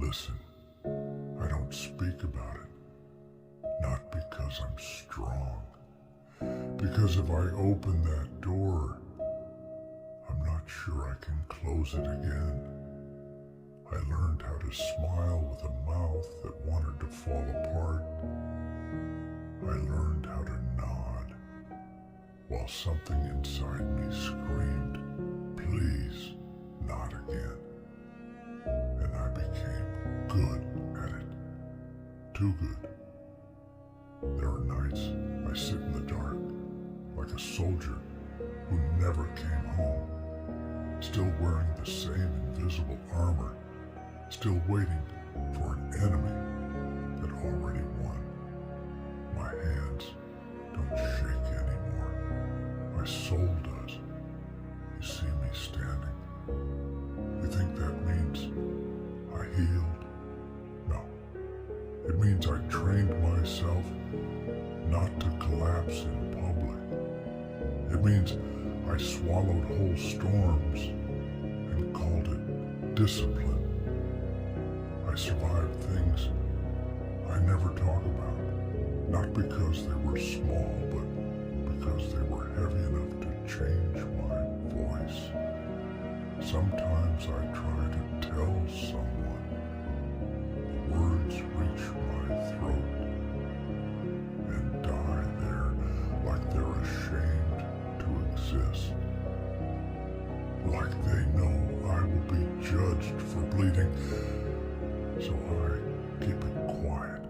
Listen, I don't speak about it, not because I'm strong. Because if I open that door, I'm not sure I can close it again. I learned how to smile with a mouth that wanted to fall apart. I learned how to nod while something inside me screamed, please, not again. And I became good at it. Too good. There are nights I sit in the dark like a soldier who never came home, still wearing the same invisible armor, still waiting for an enemy that already won. My hands don't shake anymore. My soul does. You see me standing. You think that means I healed? No. It means I trained myself not to collapse in public. It means I swallowed whole storms and called it discipline. I survived things I never talk about, not because they were small, but because they were heavy enough to change my voice. Sometimes I try to tell someone, the words reach my throat and die there like they're ashamed to exist. Like they know I will be judged for bleeding, so I keep it quiet.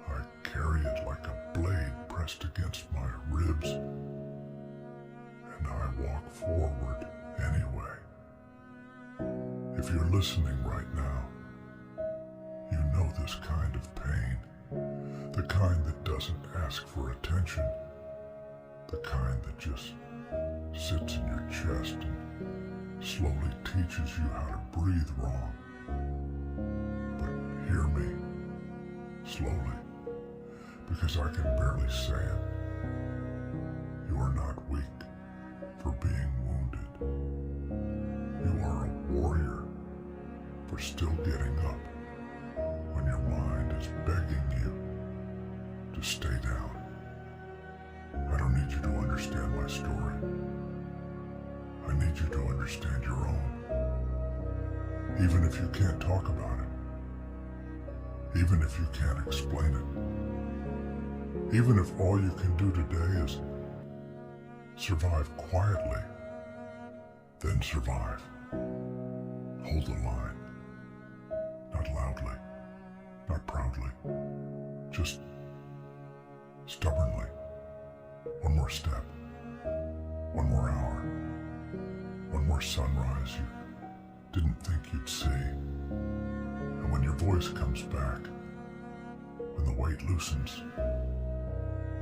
I carry it like a blade pressed against my ribs, and I walk forward anyway. If you're listening right now, you know this kind of pain, the kind that doesn't ask for attention, the kind that just sits in your chest and slowly teaches you how to breathe wrong. But hear me, slowly, because I can barely say it. You are not weak for being wounded. You are a warrior for still getting up when your mind is begging you to stay down. I don't need you to understand my story. I need you to understand your own. Even if you can't talk about it. Even if you can't explain it. Even if all you can do today is survive quietly, then survive. Hold the line. Not loudly, not proudly, just stubbornly. One more step, one more hour, one more sunrise you didn't think you'd see. And when your voice comes back, when the weight loosens,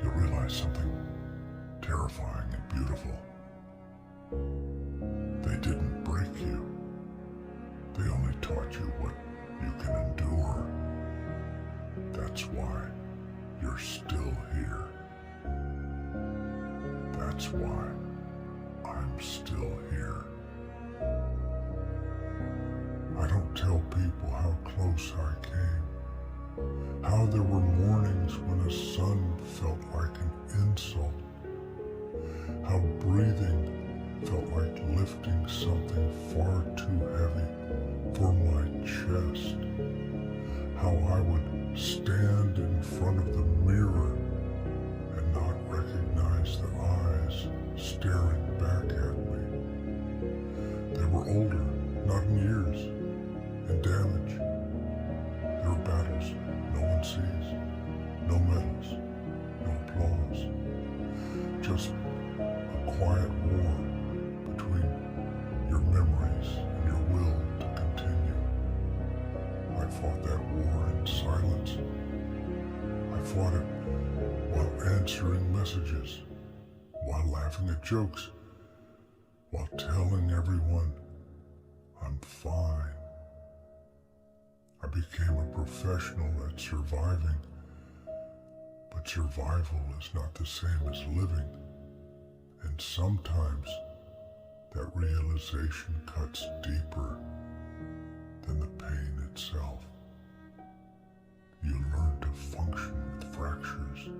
you'll realize something terrifying and beautiful. They didn't break you. They only taught you what you can endure. That's why you're still here. That's why I'm still here. I don't tell people how close I came, how there were mornings when a sun felt like an insult, how breathing felt like lifting something far too heavy for my chest, how I would stand in front of the mirror and not recognize the eyes staring back at me. They were older, not in years, in damage. There are battles no one sees, no medals, no applause, just a quiet war between your memories and your will to continue. I fought that war in silence. I fought it while answering messages, while laughing at jokes, while telling everyone I'm fine. I became a professional at surviving, but survival is not the same as living. And sometimes that realization cuts deeper than the pain itself. You learn to function with fractures.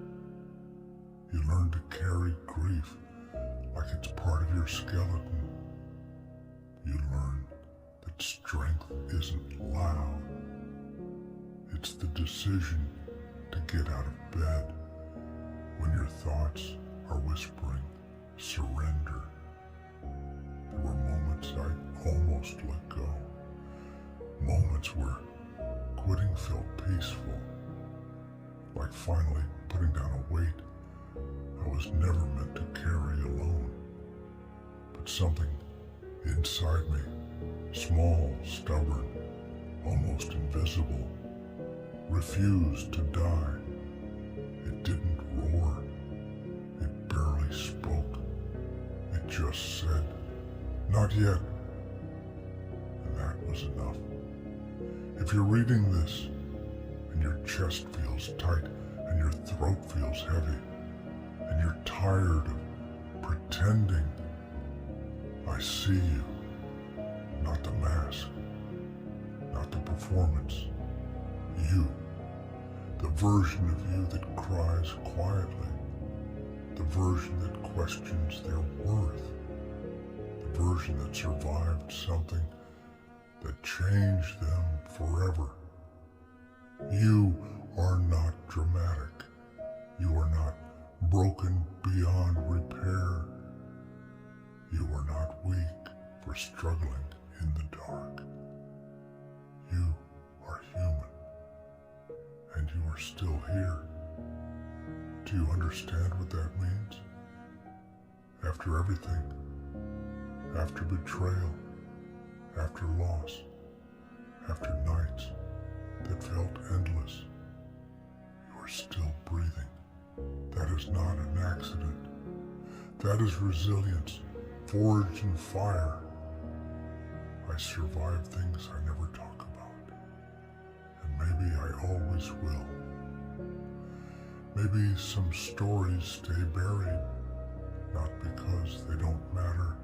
You learn to carry grief like it's part of your skeleton. You learn that strength isn't loud. It's the decision to get out of bed when your thoughts are whispering, surrender. There were moments I almost let go. Moments where quitting felt peaceful, like finally putting down a weight I was never meant to carry alone. But something inside me, small, stubborn, almost invisible, refused to die. It didn't roar. It barely spoke. It just said, "Not yet." And that was enough. If you're reading this and your chest feels tight and your throat feels heavy and you're tired of pretending, I see you. Not the mask, not the performance. You, the version of you that cries quietly, the version that questions their worth, the version that survived something that changed them forever. You are not dramatic. You are not broken beyond repair. You are not weak for struggling in the dark. You are human, and you are still here. Do you understand what that means? After everything, after betrayal, after loss, after nights that felt endless, you are still breathing. That is not an accident. That is resilience, forged in fire. I survived things I never talk about, and maybe I always will. Maybe some stories stay buried, not because they don't matter,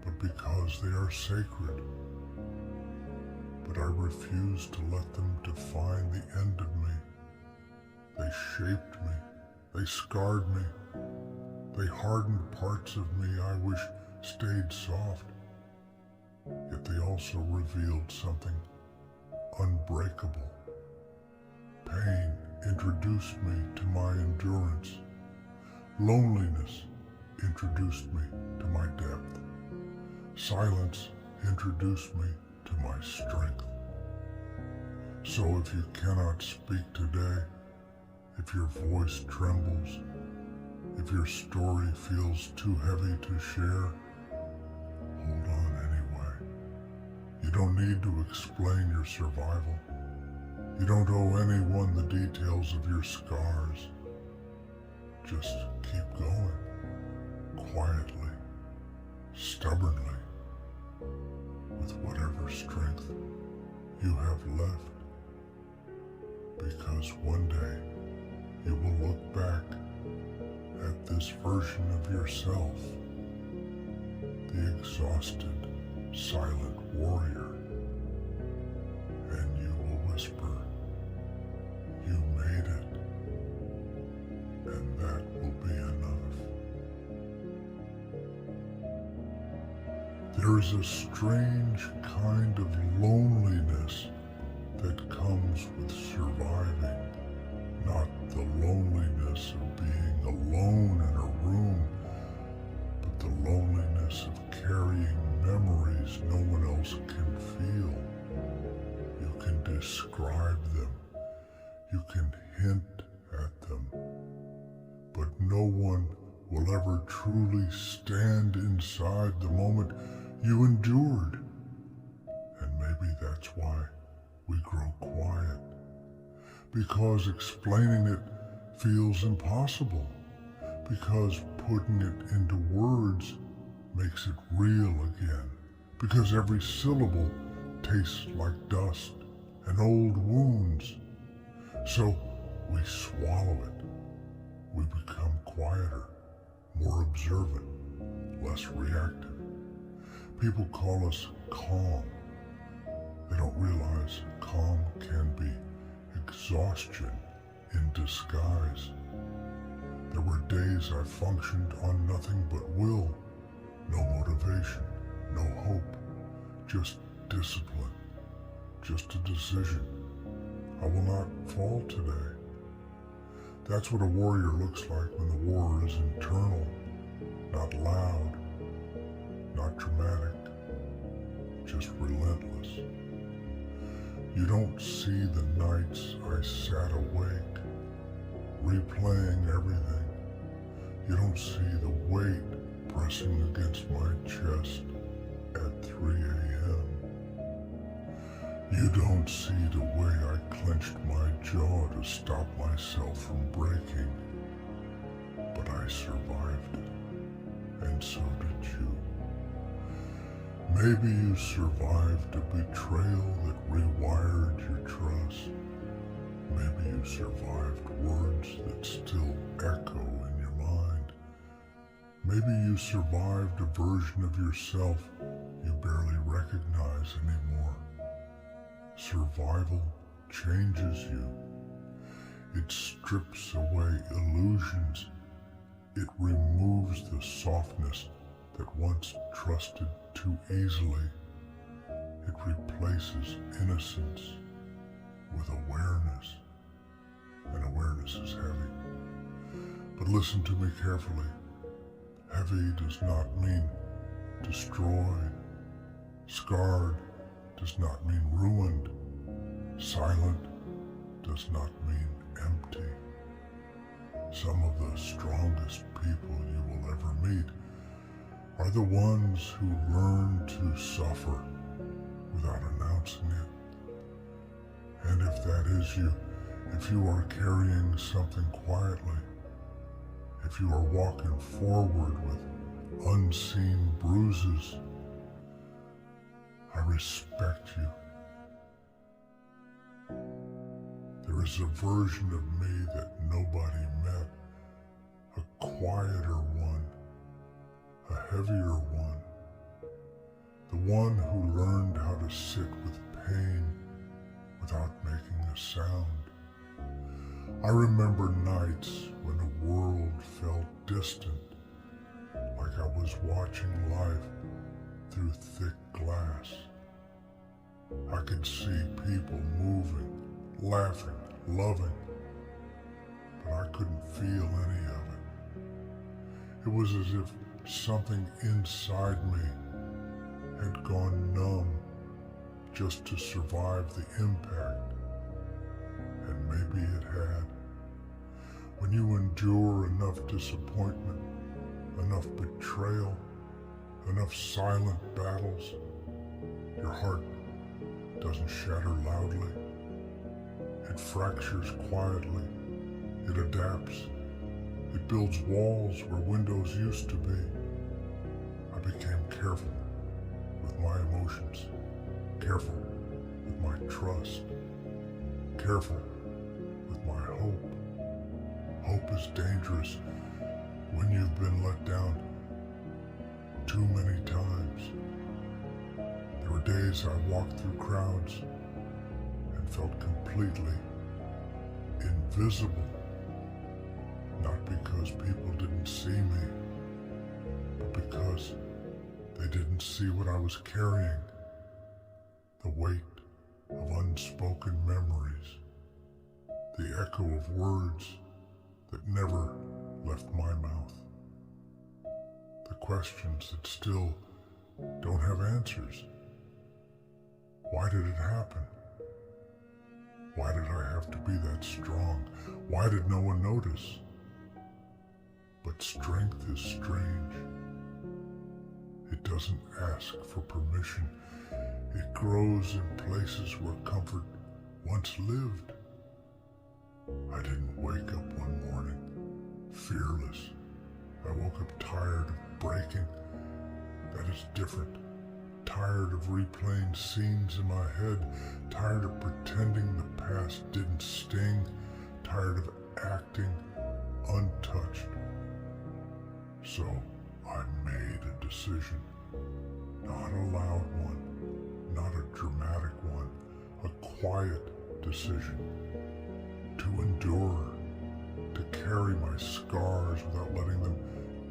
but because they are sacred. But I refuse to let them define the end of me. They shaped me. They scarred me. They hardened parts of me I wish stayed soft. Yet they also revealed something unbreakable. Pain introduced me to my endurance. Loneliness introduced me to my depth. Silence introduced me to my strength. So if you cannot speak today, if your voice trembles, if your story feels too heavy to share, hold on anyway. You don't need to explain your survival. You don't owe anyone the details of your scars. Just keep going, quietly, stubbornly, with whatever strength you have left. Because one day you will look back at this version of yourself, the exhausted, silent warrior, and you will whisper, "You made it," and that will be enough. There is a strange kind of loneliness that comes with surviving, not the loneliness of being alone in a room, but the loneliness of carrying memories no one else can feel. You can describe them, you can hint at them, but no one will ever truly stand inside the moment you endured. And maybe that's why we grow quiet, because explaining it feels impossible, because putting it into words makes it real again, because every syllable tastes like dust and old wounds. So we swallow it. We become quieter, more observant, less reactive. People call us calm. They don't realize calm can be exhaustion in disguise. There were days I functioned on nothing but will, no motivation, no hope, just discipline, just a decision. I will not fall today. That's what a warrior looks like when the war is internal, not loud, not dramatic, just relentless. You don't see the nights I sat awake, replaying everything. You don't see the weight pressing against my chest at 3 a.m. You don't see the way I clenched my jaw to stop myself from breaking. But I survived it, and so did you. Maybe you survived a betrayal that rewired your trust. Maybe you survived words that still echo in your mind. Maybe you survived a version of yourself you barely recognize anymore. Survival changes you. It strips away illusions. It removes the softness that once trusted too easily. It replaces innocence with awareness, and awareness is heavy. But listen to me carefully. Heavy does not mean destroyed. Scarred does not mean ruined. Silent does not mean empty. Some of the strongest people you will ever meet are the ones who learn to suffer without announcing it. And if that is you, if you are carrying something quietly, if you are walking forward with unseen bruises, I respect you. There is a version of me that nobody met, a quieter one, a heavier one, the one who learned how to sit with pain without making a sound. I remember nights when the world felt distant, like I was watching life through thick glass. I could see people moving, laughing, loving, but I couldn't feel any of it. It was as if something inside me had gone numb just to survive the impact, and maybe it had. When you endure enough disappointment, enough betrayal, enough silent battles, your heart doesn't shatter loudly. It fractures quietly. It adapts. It builds walls where windows used to be. I became careful with my emotions, careful with my trust, careful with my hope. Hope is dangerous when you've been let down too many times. There were days I walked through crowds and felt completely invisible, not because people didn't see me, but because they didn't see what I was carrying, the weight of unspoken memories, the echo of words that never left my mouth, the questions that still don't have answers. Why did it happen? Why did I have to be that strong? Why did no one notice? But strength is strange. It doesn't ask for permission. It grows in places where comfort once lived. I didn't wake up one morning fearless. I woke up tired of breaking. That is different. Tired of replaying scenes in my head. Tired of pretending the past didn't sting. Tired of acting untouched. So I made a decision. Not a loud one, not a dramatic one, a quiet decision to endure, to carry my scars without letting them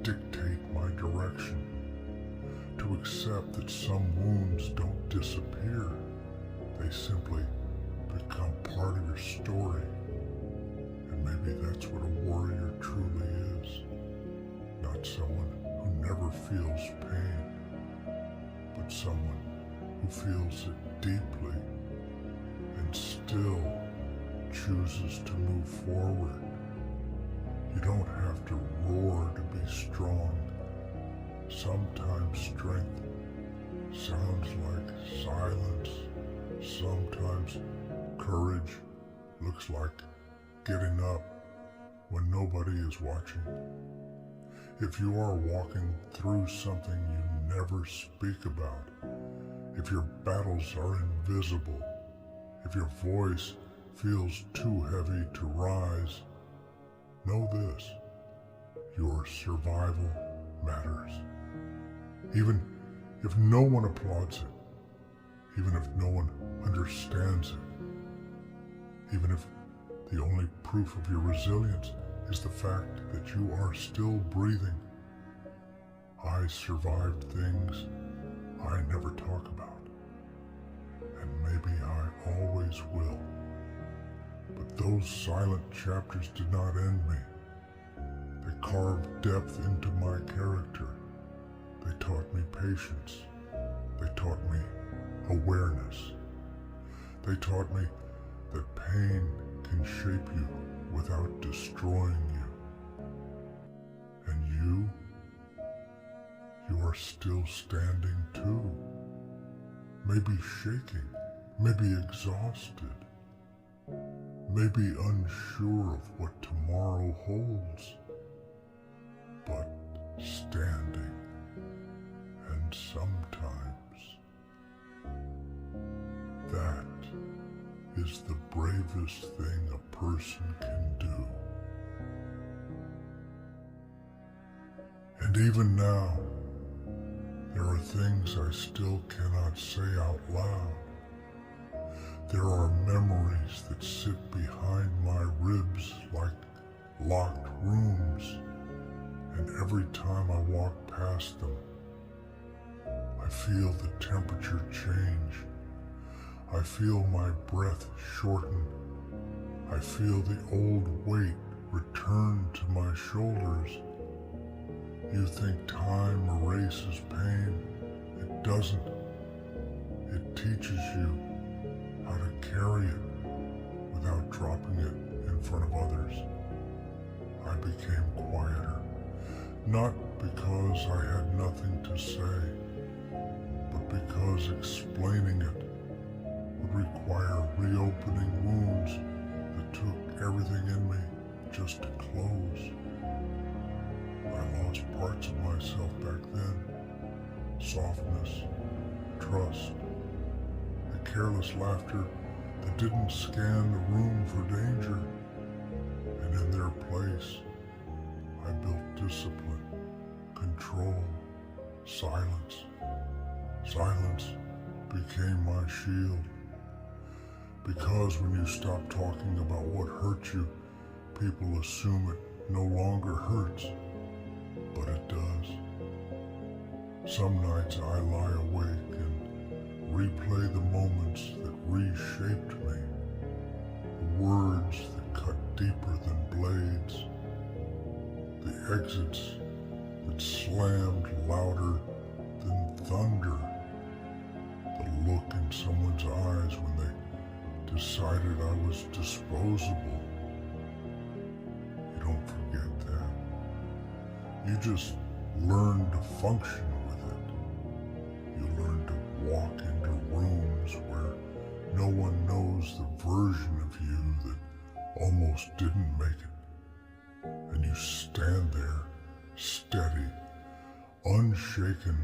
dictate my direction, to accept that some wounds don't disappear, they simply become part of your story. And maybe that's what a warrior truly is, not someone who never feels pain, but someone who feels it deeply and still chooses to move forward. You don't have to roar to be strong. Sometimes strength sounds like silence. Sometimes courage looks like getting up when nobody is watching. If you are walking through something you never speak about, if your battles are invisible, if your voice feels too heavy to rise, know this: your survival matters. Even if no one applauds it, even if no one understands it, even if the only proof of your resilience is the fact that you are still breathing. I survived things I never talk about, and maybe I always will. But those silent chapters did not end me. They carved depth into my character. They taught me patience. They taught me awareness. They taught me that pain can shape you without destroying you. And you are still standing too. Maybe shaking, maybe exhausted, maybe unsure of what tomorrow holds, but standing. And sometimes that is the bravest thing a person can do. And even now, there are things I still cannot say out loud. There are memories that sit behind my ribs like locked rooms, and every time I walk past them, I feel the temperature change. I feel my breath shorten. I feel the old weight return to my shoulders. You think time erases pain. It doesn't. It teaches you how to carry it without dropping it in front of others. I became quieter, not because I had nothing to say, but because explaining it would require reopening wounds that took everything in me just to close. I lost parts of myself back then. Softness, trust, a careless laughter that didn't scan the room for danger. And in their place, I built discipline, control, silence. Silence became my shield. Because when you stop talking about what hurt you, people assume it no longer hurts. But it does. Some nights I lie awake and replay the moments that reshaped me. The words that cut deeper than blades. The exits that slammed louder than thunder. The look in someone's eyes when they decided I was disposable. You don't forget that. You just learn to function with it. You learn to walk into rooms where no one knows the version of you that almost didn't make it. And you stand there, steady, unshaken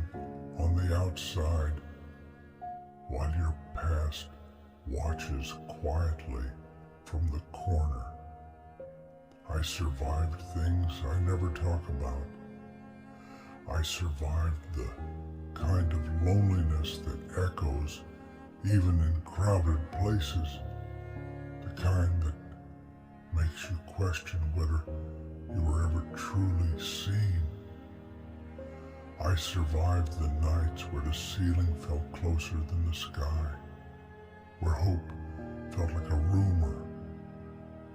on the outside, while your past watches quietly from the corner. I survived things I never talk about. I survived the kind of loneliness that echoes even in crowded places, the kind that makes you question whether you were ever truly seen. I survived the nights where the ceiling felt closer than the sky, where hope felt like a rumor,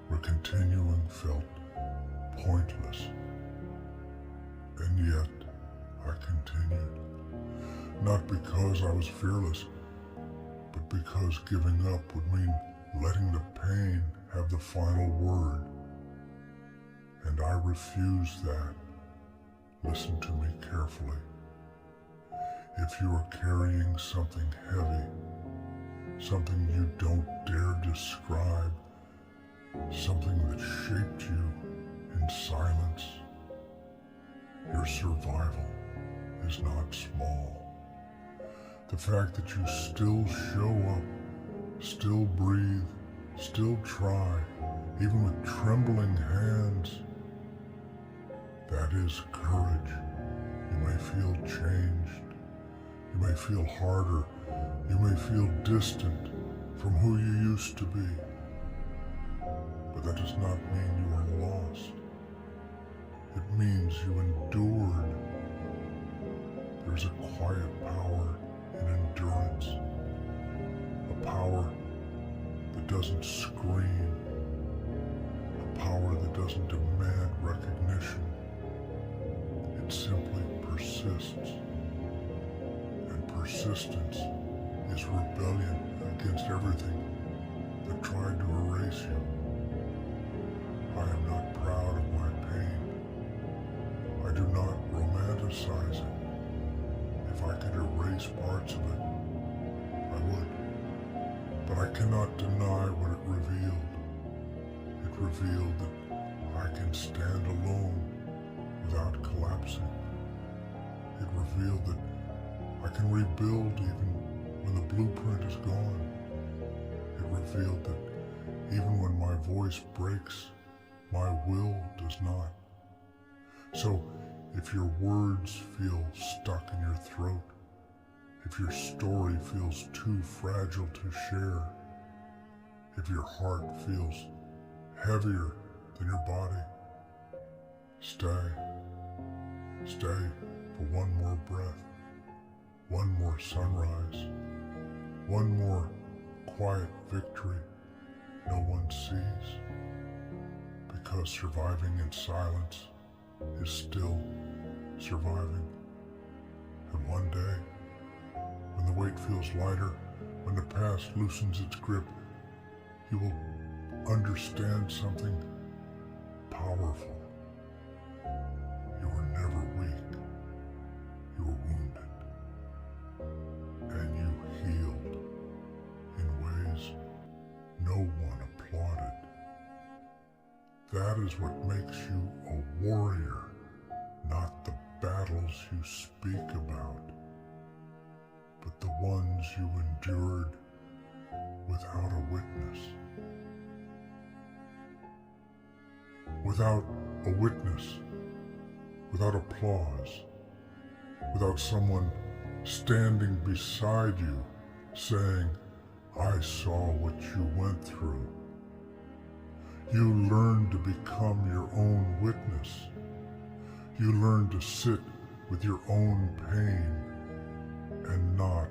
where continuing felt pointless. And yet, I continued. Not because I was fearless, but because giving up would mean letting the pain have the final word. And I refused that. Listen to me carefully. If you are carrying something heavy, something you don't dare describe, something that shaped you in silence, your survival is not small. The fact that you still show up, still breathe, still try, even with trembling hands, that is courage. You may feel changed. You may feel harder. You may feel distant from who you used to be. But that does not mean you are lost. It means you endured. There's a quiet power in endurance. A power that doesn't scream. A power that doesn't demand recognition. It simply persists. And persistence is rebellion against everything that tried to erase you. I am not proud of my pain. I do not romanticize it. If I could erase parts of it, I would. But I cannot deny what it revealed. It revealed that I can stand alone without collapsing. It revealed that I can rebuild even when the blueprint is gone. It revealed that even when my voice breaks, my will does not. So, if your words feel stuck in your throat, if your story feels too fragile to share, if your heart feels heavier than your body, stay. Stay for one more breath, one more sunrise, one more quiet victory no one sees. Because surviving in silence is still surviving. And one day, when the weight feels lighter, when the past loosens its grip, you will understand something powerful. You were never weak. You were wounded. And you healed in ways no one applauded. That is what makes you a warrior, not the battles you speak about, but the ones you endured without a witness. Without a witness, without applause, without someone standing beside you saying, I saw what you went through. You learn to become your own witness. You learn to sit with your own pain and not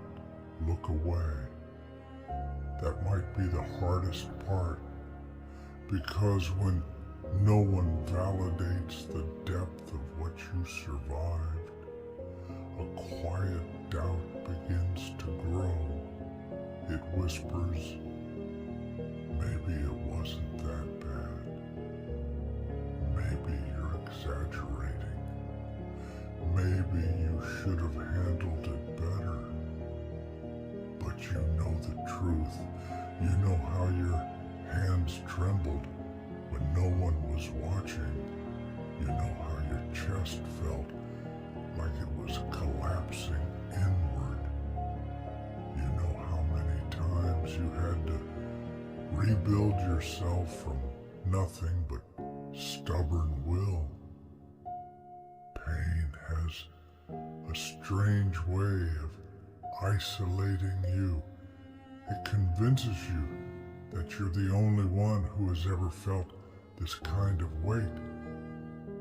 look away. That might be the hardest part, because when no one validates the depth of what you survived, a quiet doubt begins to grow. It whispers, maybe it wasn't that bad. Maybe you're exaggerating. Maybe you should have handled it better. But you know the truth. You know how your hands trembled when no one was watching. You know how your chest felt like it was collapsing inward. You know how many times you had to rebuild yourself from nothing but stubborn will. Pain has a strange way of isolating you It convinces you that you're the only one who has ever felt this kind of weight,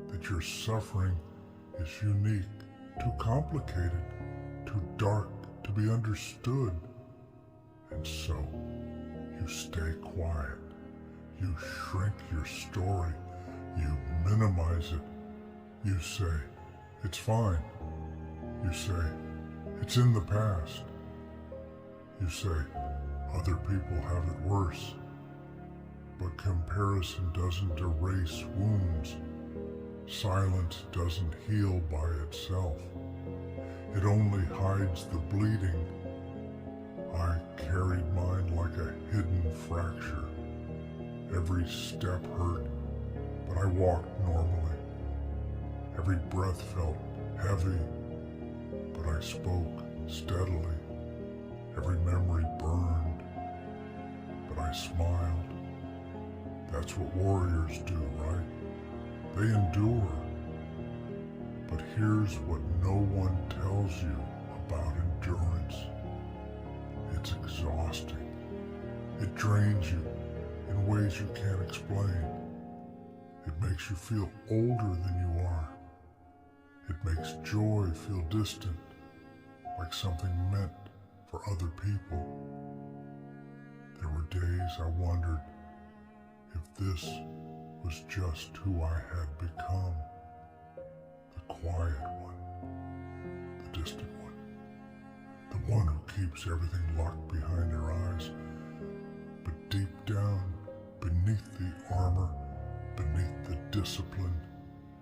that your suffering is unique, too complicated, too dark to be understood. And so, you stay quiet. You shrink your story. You minimize it. You say, it's fine. You say, it's in the past. You say, other people have it worse. But comparison doesn't erase wounds. Silence doesn't heal by itself. It only hides the bleeding. I carried mine like a hidden fracture. Every step hurt, but I walked normally. Every breath felt heavy, but I spoke steadily. Every memory burned, but I smiled. That's what warriors do, right? They endure. But here's what no one tells you about endurance. It's exhausting. It drains you in ways you can't explain. It makes you feel older than you are. It makes joy feel distant, like something meant for other people. There were days I wondered if this was just who I had become. The quiet one, the distant one, the one who keeps everything locked behind her eyes. But deep down, beneath the armor, beneath the discipline,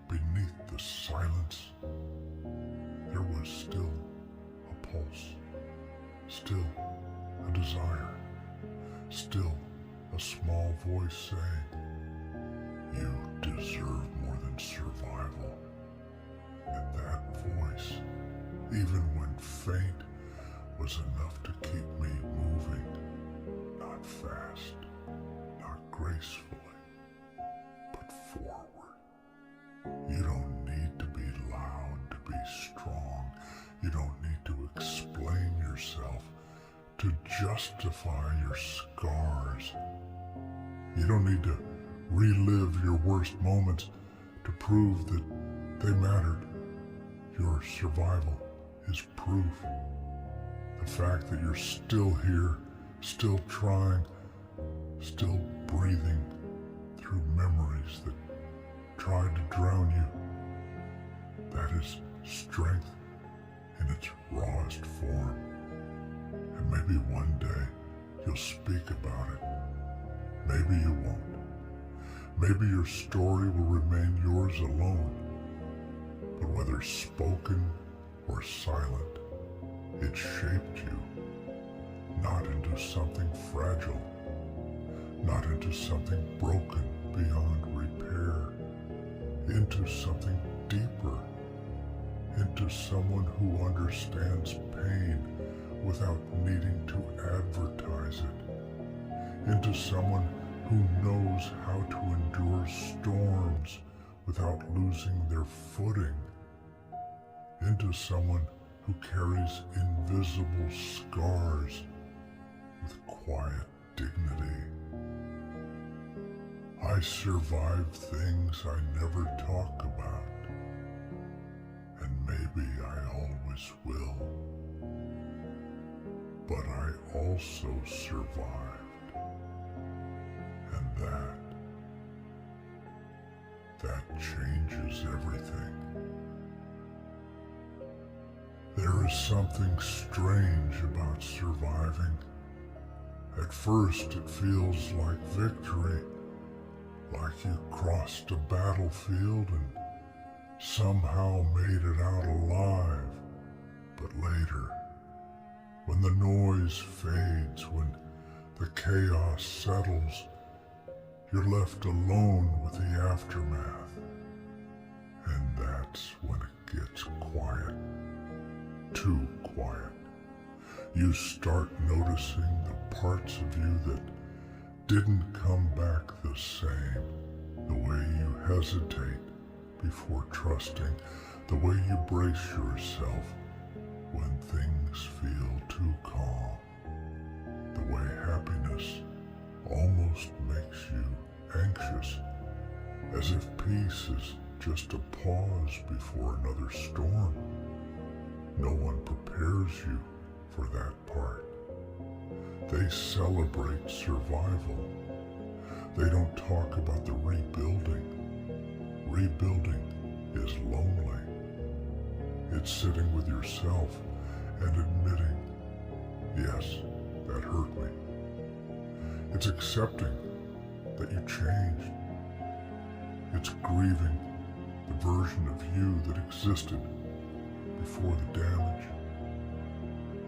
beneath the silence, there was still a pulse, still a desire, still a small voice saying, you deserve more than survival. And that voice, even when faint, was enough to keep me moving, not fast, not gracefully, but forward. You don't need to be loud to be strong. You don't need to explain yourself to justify your scars. You don't need to relive your worst moments to prove that they mattered. Your survival is proof. The fact that you're still here, still trying, still breathing through memories that tried to drown you, that is strength in its rawest form. And maybe one day you'll speak about it. Maybe you won't. Maybe your story will remain yours alone. But whether spoken or silent, it shaped you, not into something fragile, not into something broken beyond repair, into something deeper, into someone who understands pain without needing to advertise it, into someone who knows how to endure storms without losing their footing, into someone who carries invisible scars with quiet dignity. I survived things I never talk about, and maybe I always will. But I also survived, and that changes everything. There is something strange about surviving. At first it feels like victory, like you crossed a battlefield and somehow made it out alive. But later, when the noise fades, when the chaos settles, you're left alone with the aftermath. And that's when it gets quiet. Too quiet. You start noticing the parts of you that didn't come back the same. The way you hesitate before trusting. The way you brace yourself when things feel too calm. The way as if peace is just a pause before another storm. No one prepares you for that part. They celebrate survival. They don't talk about the rebuilding. Rebuilding is lonely. It's sitting with yourself and admitting, yes, that hurt me. It's accepting that you changed. It's grieving the version of you that existed before the damage.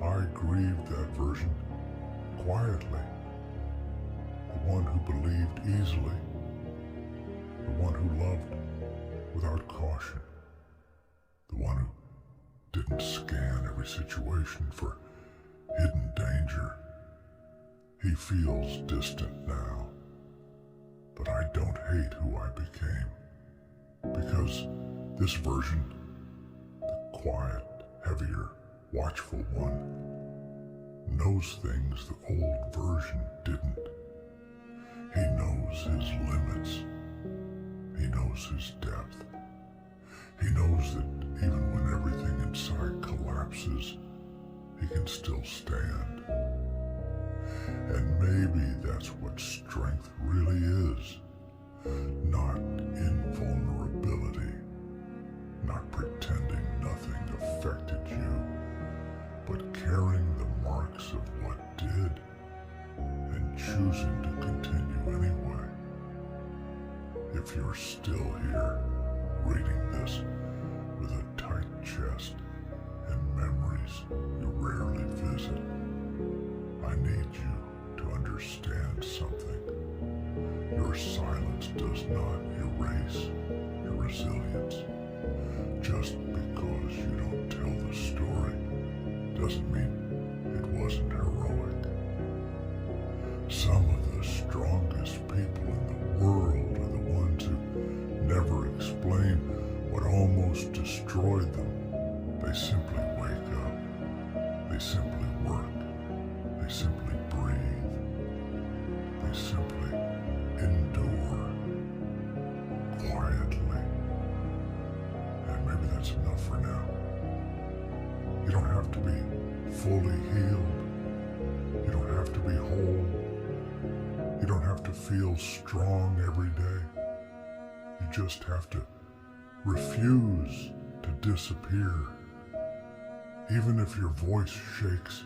I grieved that version quietly. The one who believed easily. The one who loved without caution. The one who didn't scan every situation for hidden danger. He feels distant now, but I don't hate who I became, because this version, the quiet, heavier, watchful one, knows things the old version didn't. He knows his limits. He knows his depth. He knows that even when everything inside collapses, he can still stand. And maybe that's what strength really is. Not invulnerability, not pretending nothing affected you, but carrying the marks of what did, and choosing to continue anyway. If you're still here, reading this with a tight chest and memories you rarely visit, I need you to understand something. Your silence does not erase your resilience. Just because you don't tell the story doesn't mean it wasn't heroic. Some of the strongest people in the world are the ones who never explain what almost destroyed them. They simply wake up. They simply work. They simply breathe. They simply endure quietly. And maybe that's enough for now. You don't have to be fully healed. You don't have to be whole. You don't have to feel strong every day. You just have to refuse to disappear. Even if your voice shakes,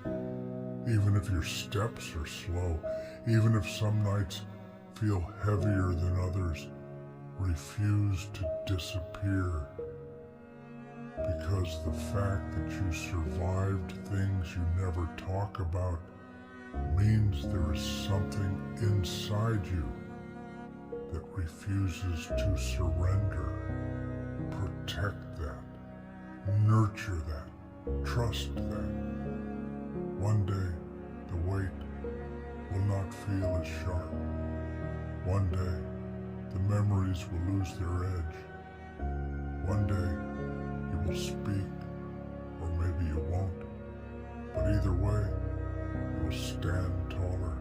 even if your steps are slow, even if some nights feel heavier than others, refuse to disappear. Because the fact that you survived things you never talk about means there is something inside you that refuses to surrender. Protect that. Nurture that. Trust that. One day, the weight will not feel as sharp. One day, the memories will lose their edge. One day, you will speak, or maybe you won't. But either way, you will stand taller